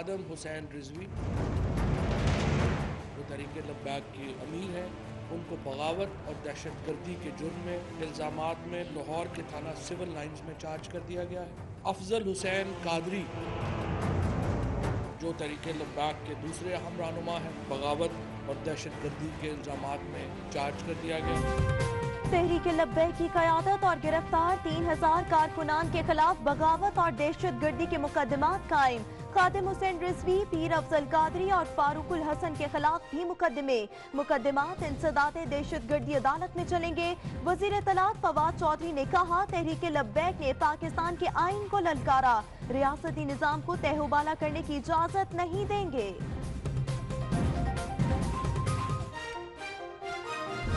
खादम हुसैन रिजवी वो तहरीक लब्बैक के अमीर हैं, उनको बगावत और दहशतगर्दी के जुर्म में इल्ज़ामात में लाहौर के थाना सिविल लाइंस में चार्ज कर दिया गया है। अफजल हुसैन कादरी जो तहरीक लब्बैक के दूसरे अहम रहनुमा हैं, बगावत और दहशतगर्दी के इल्ज़ामात में चार्ज कर दिया गया। तहरीक लब्बैक की क़यादत और गिरफ्तार 3000 कारकुनान के खिलाफ बगावत और दहशतगर्दी के मुकदमात कायम। खादिम हुसैन रिजवी, पीर अफजल कादरी और फारूकुल हसन के खिलाफ भी मुकदमात इंसदाद दहशतगर्दी अदालत में चलेंगे। वजीर इत्तलात फवाद चौधरी ने कहा, तहरीक लब्बैक ने पाकिस्तान के आइन को ललकारा, रियासती निजाम को तहबाला करने की इजाजत नहीं देंगे।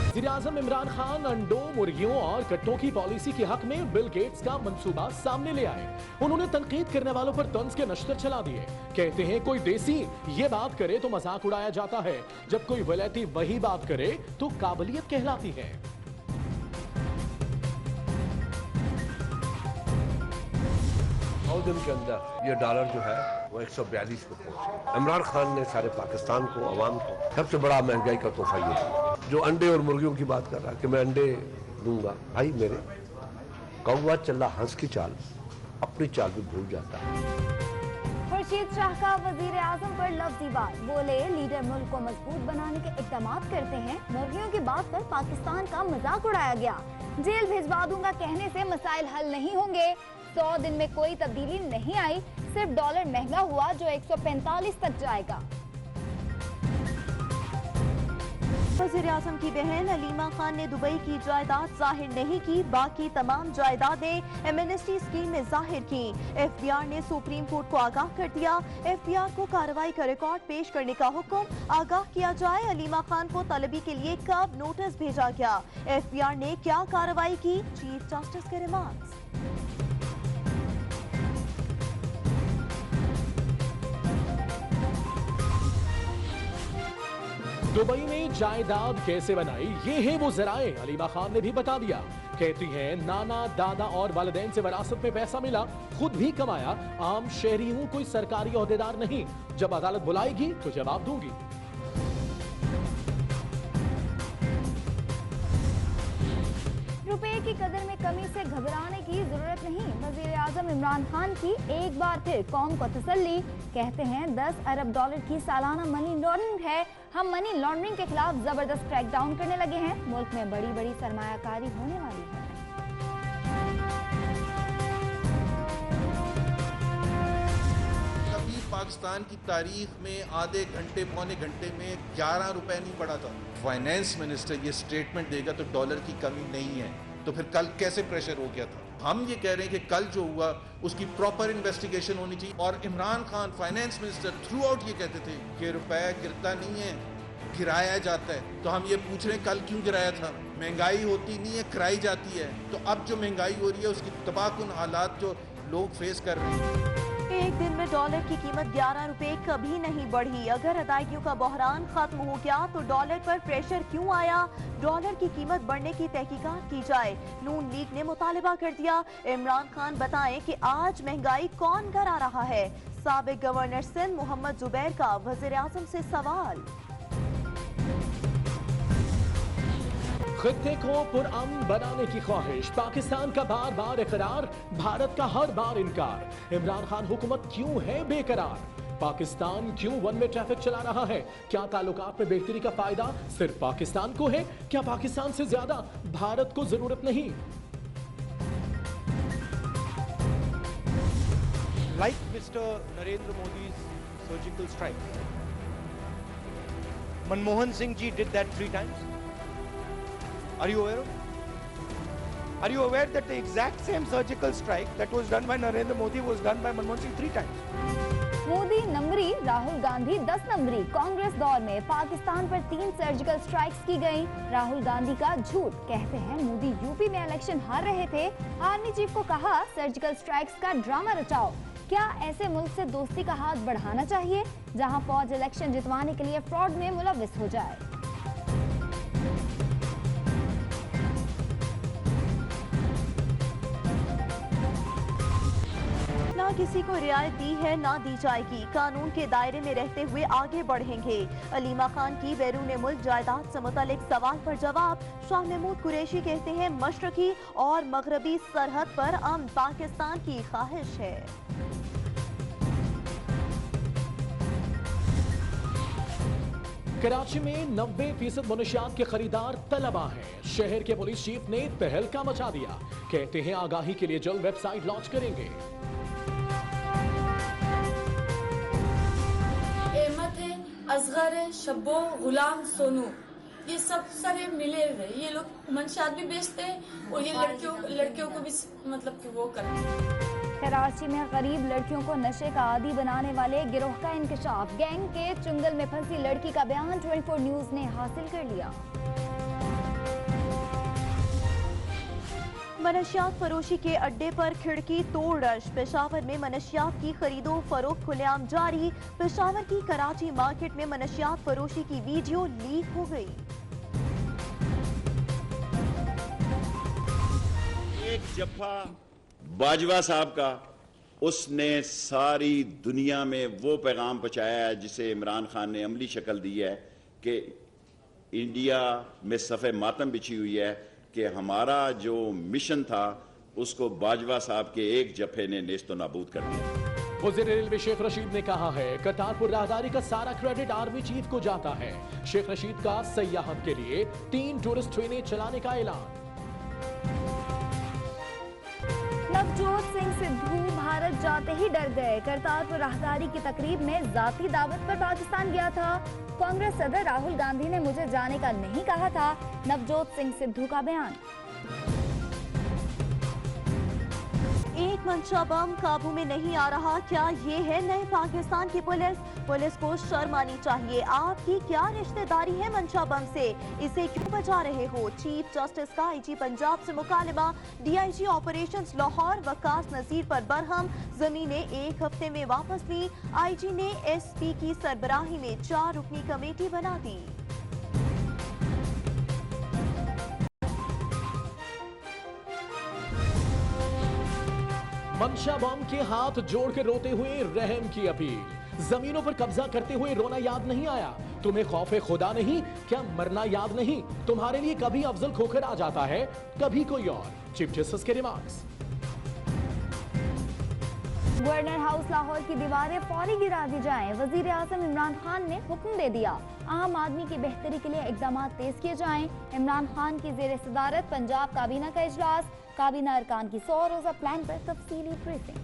वज़ीर-ए-आज़म इमरान खान अंडों, मुर्गियों और कट्टों की पॉलिसी के हक में बिल गेट्स का मंसूबा सामने ले आए। उन्होंने तनकीद करने वालों पर तंज के नश्तर चला दिए। कहते हैं कोई देसी ये बात करे तो मजाक उड़ाया जाता है, जब कोई वलैती वही बात करे तो काबिलियत कहलाती है। 9 दिन के अंदर ये डॉलर जो है वो 142 पे पहुंच गया। इमरान खान ने सारे पाकिस्तान को, अवाम को सबसे बड़ा महंगाई का तोहफा ये दिया। जो अंडे और मुर्गियों की बात कर रहा है कि मैं अंडे दूंगा, भाई मेरे कौवा चल्ला हंस की चाल अपनी चाल भी भूल जाता है। खुर्शीद शाह का वजीर आजम पर लफ्जी वार, बोले लीडर मुल्क को मजबूत बनाने के इक़दाम करते हैं, मुर्गियों की बात पर पाकिस्तान का मजाक उड़ाया गया। जेल भिजवा दूंगा कहने से मसाइल हल नहीं होंगे। 100 दिन में कोई तब्दीली नहीं आई, सिर्फ डॉलर महंगा हुआ जो 145 तक जाएगा। वज़ीर आज़म की बहन अलीमा खान ने दुबई की जायदाद जाहिर नहीं की, बाकी तमाम जायदादें एमनेस्टी स्कीम में जाहिर की। FBI ने सुप्रीम कोर्ट को आगाह कर दिया। FBI को कार्रवाई का रिकॉर्ड पेश करने का हुक्म, आगाह किया जाए अलीमा खान को तलबी के लिए कब नोटिस भेजा गया, FBI ने क्या कार्रवाई की, चीफ जस्टिस के रिमार्क्स। दुबई में जायदाद कैसे बनाई, ये है वो जराए, अलीमा खान ने भी बता दिया। कहती हैं नाना, दादा और वालिदैन से विरासत में पैसा मिला, खुद भी कमाया, आम शहरी हूं, कोई सरकारी ओहदेदार नहीं। जब अदालत बुलाएगी तो जवाब दूंगी। रुपए की कदर में कमी से घबराने की जरूरत नहीं, वजीर आजम इमरान खान की एक बार फिर कौम को तसल्ली। कहते हैं 10 अरब डॉलर की सालाना मनी लॉन्ड्रिंग है, हम मनी लॉन्ड्रिंग के खिलाफ जबरदस्त क्रैकडाउन करने लगे हैं, मुल्क में बड़ी बड़ी सरमायाकारी होने वाली है। कभी पाकिस्तान की तारीख में आधे घंटे पौने घंटे में 11 रुपए नहीं बढ़ा था। फाइनेंस मिनिस्टर ये स्टेटमेंट देगा तो डॉलर की कमी नहीं है, तो फिर कल कैसे प्रेशर हो गया था? हम ये कह रहे हैं कि कल जो हुआ उसकी प्रॉपर इन्वेस्टिगेशन होनी चाहिए। और Imran Khan finance minister through out ये कहते थे कि रुपया गिरता नहीं है, गिराया जाता है। तो हम ये पूछ रहे हैं कल क्यों गिराया था? महंगाई होती नहीं है, कराई जाती है। तो अब जो महंगाई हो रही है उसकी तबाहकुन हालात जो लोग फेस कर रहे हैं। एक दिन में डॉलर की कीमत 11 रुपए कभी नहीं बढ़ी। अगर अदायगियों का बहरान खत्म हो गया तो डॉलर पर प्रेशर क्यों आया? डॉलर की कीमत बढ़ने की तहकीकात की जाए, नून लीग ने मुतालिबा कर दिया। इमरान खान बताएं कि आज महंगाई कौन करा रहा है। साबिक गवर्नर सिंध मोहम्मद जुबैर का वज़ीर आज़म से सवाल। खित्ते को पुरअमन बनाने की ख्वाहिश, पाकिस्तान का बार बार इकरार, भारत का हर बार इनकार। इमरान खान हुकूमत क्यों है बेकरार? पाकिस्तान क्यों वन वे ट्रैफिक चला रहा है? क्या ताल्लुकात में बेहतरी का फायदा सिर्फ पाकिस्तान को है? क्या पाकिस्तान से ज्यादा भारत को जरूरत नहीं? Like Mr. Narendra Modi's surgical strike, Manmohan Singh ji did that 3 times. Are you aware of it? Are you aware that the exact same surgical strike that was done by Narendra Modi was done by Manmohan Singh 3 times? Modi नंबरी, राहुल गांधी 10 नंबरी। कांग्रेस दौर में पाकिस्तान पर 3 surgical strikes की गई। राहुल गांधी का झूठ, कहते हैं मोदी यूपी में इलेक्शन हार रहे थे, आर्मी चीफ को कहा सर्जिकल स्ट्राइक्स का ड्रामा रचाओ। क्या ऐसे मुल्क से दोस्ती का हाथ बढ़ाना चाहिए जहां फौज इलेक्शन जितवाने के लिए फ्रॉड में मुलव्विस हो जाए? ना किसी को रियायत दी है ना दी जाएगी, कानून के दायरे में रहते हुए आगे बढ़ेंगे। अलीमा खान की बैरून मुल्क जायदाद से मुतालिक सवाल पर जवाब। शाह महमूद कुरैशी कहते हैं मशरकी और मगरबी सरहद पर अमन पाकिस्तान की ख्वाहिश है। कराची में 90% मुनशियात के खरीदार तलबा हैं। शहर के पुलिस चीफ ने तहलका मचा दिया, कहते हैं आगाही के लिए जल्द वेबसाइट लॉन्च करेंगे। अहमद है, असगर है, शब्बो, गुलाम, सोनू, ये सब सारे मिले हुए ये लोग मंशियात भी बेचते हैं और ये लड़कियों को भी मतलब कि वो करते हैं। कराची में गरीब लड़कियों को नशे का आदी बनाने वाले गिरोह का इंकशाफ। गैंग के चुंगल में फंसी लड़की का बयान 24 न्यूज ने हासिल कर लिया। मनशियात फरोशी के अड्डे पर खिड़की तोड़ रश। पेशावर में मनशियात की खरीदो फरोख्त खुलेआम जारी। पेशावर की कराची मार्केट में मनशियात फरोशी की वीडियो लीक हो गई। एक जफा बाजवा साहब का, उसने सारी दुनिया में वो पैगाम पहुंचाया है जिसे इमरान खान ने अमली शक्ल दी है कि इंडिया में सफ़े मातम बिछी हुई है कि हमारा जो मिशन था उसको बाजवा साहब के एक जफे ने नेस्तो नाबूद कर दिया। वज़ीर रेलवे शेख रशीद ने कहा है करतारपुर राहदारी का सारा क्रेडिट आर्मी चीफ को जाता है। शेख रशीद का सयाहत के लिए 3 टूरिस्ट ट्रेनें चलाने का ऐलान। नवजोत सिंह सिद्धू भारत जाते ही डर गए। करतारपुर राहदारी की तकरीब में जाती दावत पर पाकिस्तान गया था। कांग्रेस सदर राहुल गांधी ने मुझे जाने का नहीं कहा था। नवजोत सिंह सिद्धू का बयान। एक मंशा बम काबू में नहीं आ रहा, क्या ये है नए पाकिस्तान की पुलिस? पुलिस को शर्म आनी चाहिए। आपकी क्या रिश्तेदारी है मंशा बम से? इसे क्यों बचा रहे हो? चीफ जस्टिस का आईजी पंजाब से मुकालमा। डीआईजी ऑपरेशंस लाहौर वकास नजीर पर बरहम। जमीनें 1 हफ्ते में वापस ली। आईजी ने एसपी की सरबराही में 4 रुकनी कमेटी बना दी। मंशा बम के हाथ जोड़ के रोते हुए रहम की अपील। जमीनों पर कब्जा करते हुए रोना याद नहीं आया? तुम्हें खौफे खुदा नहीं? क्या मरना याद नहीं? तुम्हारे लिए कभी अफजल खोखर आ जाता है, कभी कोई और। चीफ जस्टिस के रिमार्क्स। गवर्नर हाउस लाहौर की दीवारें फौरी गिरा दी जाएं। वजीर आजम इमरान खान ने हुक्म दे दिया। आम आदमी की बेहतरी के लिए इकदाम तेज किए जाएं। इमरान खान की जेर सदारत पंजाब काबीना का इजलास। काबीना अरकान की 100 रोजा प्लान पर तफसीली ब्रीफिंग।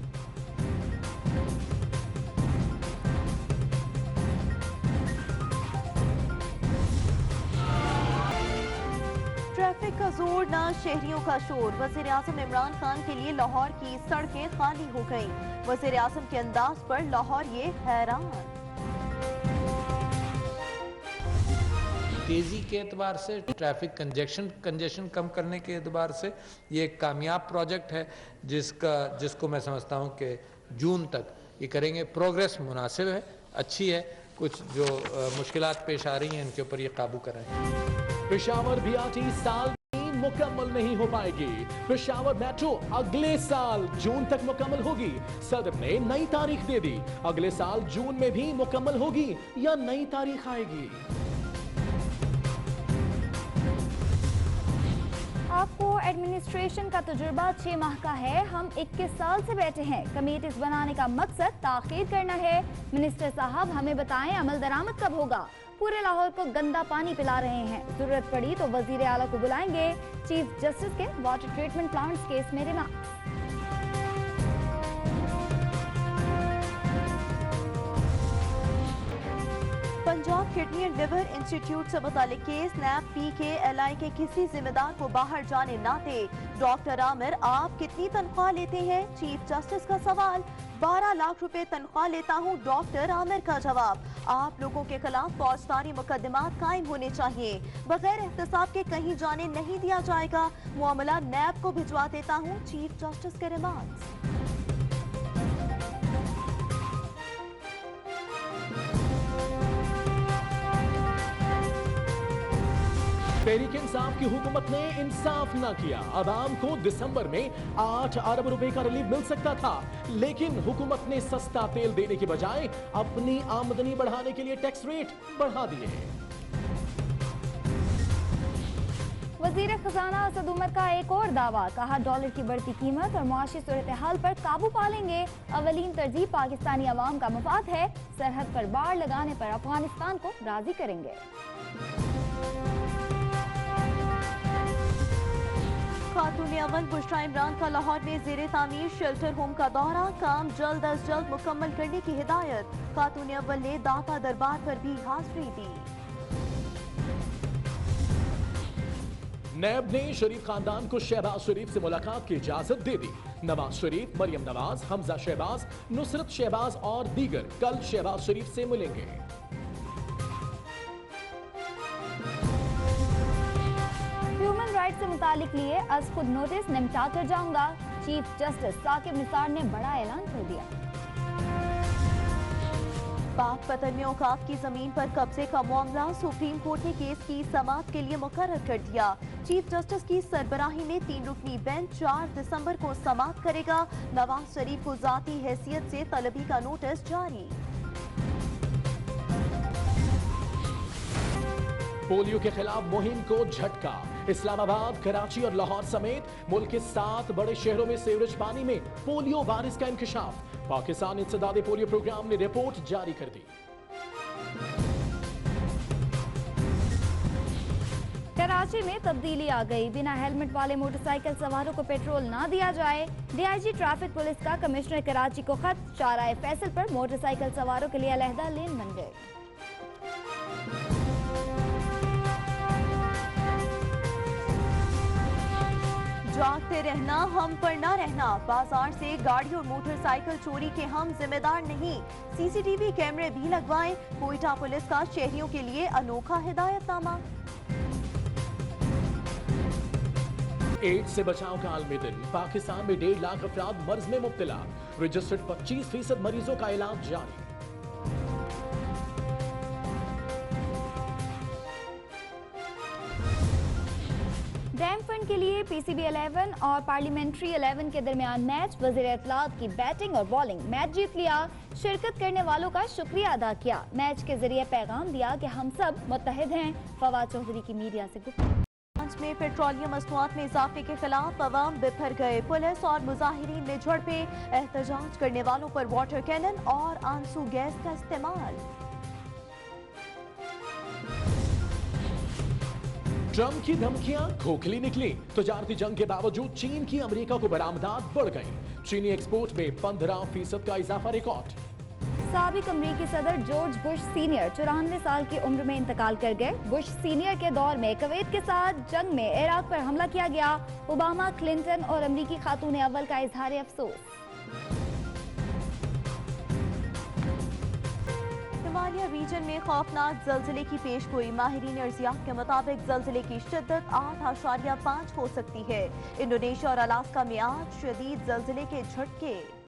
ट्रैफिक का जोर ना शहरियों का शोर। वज़ीर आज़म इमरान खान के लिए लाहौर की सड़कें खाली हो गईं। वज़ीर आज़म के अंदाज पर लाहौर ये हैरान। तेज़ी के एतबार से, ट्रैफिक कंजेशन कम करने के एतबार से ये एक कामयाब प्रोजेक्ट है जिसको मैं समझता हूँ कि जून तक ये करेंगे। प्रोग्रेस मुनासिब है, अच्छी है। कुछ जो मुश्किलात पेश आ रही हैं इनके ऊपर ये काबू करें। पेशावर बीआरटी साल में मुकम्मल नहीं हो पाएगी। पेशावर मेट्रो अगले साल जून तक मुकम्मल होगी। सदर ने नई तारीख दे दी। अगले साल जून में भी मुकम्मल होगी या नई तारीख आएगी? आपको एडमिनिस्ट्रेशन का तजुर्बा 6 माह का है। हम 21 साल से बैठे हैं। कमेटीज बनाने का मकसद ताखीर करना है। मिनिस्टर साहब हमें बताएं अमल दरामद कब होगा? पूरे लाहौर को गंदा पानी पिला रहे हैं। जरूरत पड़ी तो वजीर आला को बुलाएंगे। चीफ जस्टिस के वाटर ट्रीटमेंट प्लांट्स केस में remarks. Punjab kidney and liver institute से मुतालिक केस। नैब PKLI के किसी जिम्मेदार को बाहर जाने ना दे। डॉक्टर आमिर आप कितनी तनख्वाह लेते हैं? चीफ जस्टिस का सवाल। 12 लाख रुपए तनख्वाह लेता हूं। डॉक्टर आमिर का जवाब। आप लोगों के खिलाफ फौजदारी मुकदमात कायम होने चाहिए। बगैर एहतसाब के कहीं जाने नहीं दिया जाएगा। मामला नैब को भिजवा देता हूं। चीफ जस्टिस के रिमार्क्स। तहरीक इंसाफ की हुकूमत ने इंसाफ ना किया। अवाम को दिसंबर में 8 अरब रुपए का रिलीफ मिल सकता था, लेकिन हुकूमत ने सस्ता तेल देने के बजाय अपनी आमदनी बढ़ाने के लिए टैक्स रेट बढ़ा दिए। वजीर खजाना असद उमर का एक और दावा, कहा डॉलर की बढ़ती कीमत और मुआशी सूरत हाल पर काबू पा लेंगे। अवलीन तरजीह पाकिस्तानी अवाम का मफाद है, सरहद पर बाड़ लगाने पर अफगानिस्तान को राजी करेंगे। खातून अव्वल बुशरा इमरान का लाहौर में ज़ेरे तामीर शेल्टर होम का दौरा, काम जल्द अज जल्द मुकम्मल करने की हिदायत। खातून अव्वल ने दाता दरबार पर भी हाजिरी दी। नैब ने शरीफ खानदान को शहबाज शरीफ से मुलाकात की इजाजत दे दी। नवाज शरीफ, मरियम नवाज, हमजा शहबाज, नुसरत शहबाज और दीगर कल शहबाज शरीफ से मिलेंगे। ह्यूमन राइट से मुतालिक लिए आज खुद नोटिस निपटा कर जाऊंगा, चीफ जस्टिस साकिब निसार ने बड़ा ऐलान कर दिया। पाक पतन में औकाफ की जमीन पर कब्जे का मामला, सुप्रीम कोर्ट ने केस की समाअत के लिए मुकर्रर कर दिया। चीफ जस्टिस की सरबराही में 3 रुकनी बेंच 4 दिसंबर को समाअत करेगा। नवाज शरीफ को जाती हैसियत से तलबी का नोटिस जारी। पोलियो के खिलाफ मुहिम को झटका, इस्लामाबाद, कराची और लाहौर समेत मुल्क के 7 बड़े शहरों में सीवरेज पानी में पोलियो वायरस का इंकशाफ। पाकिस्तान इंसदादे पोलियो प्रोग्राम ने रिपोर्ट जारी कर दी। कराची में तब्दीली आ गई, बिना हेलमेट वाले मोटरसाइकिल सवारों को पेट्रोल ना दिया जाए। डीआईजी ट्रैफिक पुलिस का कमिश्नर कराची को खत, शाहराए फैसल पर मोटरसाइकिल सवारों के लिए अलहदा लेन बन गए। जागते रहना, हम पर ना रहना। बाजार से गाड़ी और मोटरसाइकिल चोरी के हम जिम्मेदार नहीं, सीसीटीवी कैमरे भी लगवाएं। कोयटा पुलिस का शहरियों के लिए अनोखा हिदायतनामा। एड्स से बचाव का आलमी दिन, पाकिस्तान में 1.5 लाख अफराद मर्ज में मुब्तला, रजिस्टर्ड 25% मरीजों का इलाज जारी। डैम फंड के लिए पीसीबी 11 और पार्लियामेंट्री 11 के दरमियान मैच, वज़ीर इत्तलात की बैटिंग और बॉलिंग, मैच जीत लिया। शिरकत करने वालों का शुक्रिया अदा किया, मैच के जरिए पैगाम दिया कि हम सब मुत्तहिद हैं। फवाद चौधरी की मीडिया से गुफ्तगू। में पेट्रोलियम मसनूआत में इजाफे के खिलाफ अवाम बिखर गए, पुलिस और मुजाहिरीन में झड़पें, एहतजाज करने वालों पर वाटर कैनन और आंसू गैस का इस्तेमाल। ट्रंप की धमकियां खोखली निकली, तजारती जंग के बावजूद चीन की अमेरिका को बरामदात बढ़ गई, चीनी एक्सपोर्ट में 15% का इजाफा रिकॉर्ड। साबिक अमरीकी सदर जॉर्ज बुश सीनियर 94 साल की उम्र में इंतकाल कर गए। बुश सीनियर के दौर में कुवैत के साथ जंग में इराक पर हमला किया गया। ओबामा, क्लिंटन और अमरीकी खातून अव्वल का इजहार अफसोस। हिमालय रीजन में खौफनाक जल्जले की पेशगोई, माहिरीन अर्जियात के मुताबिक जल्जले की शिद्दत 8.5 हो सकती है। इंडोनेशिया और अलास्का में आज शदीद जल्जले के झटके।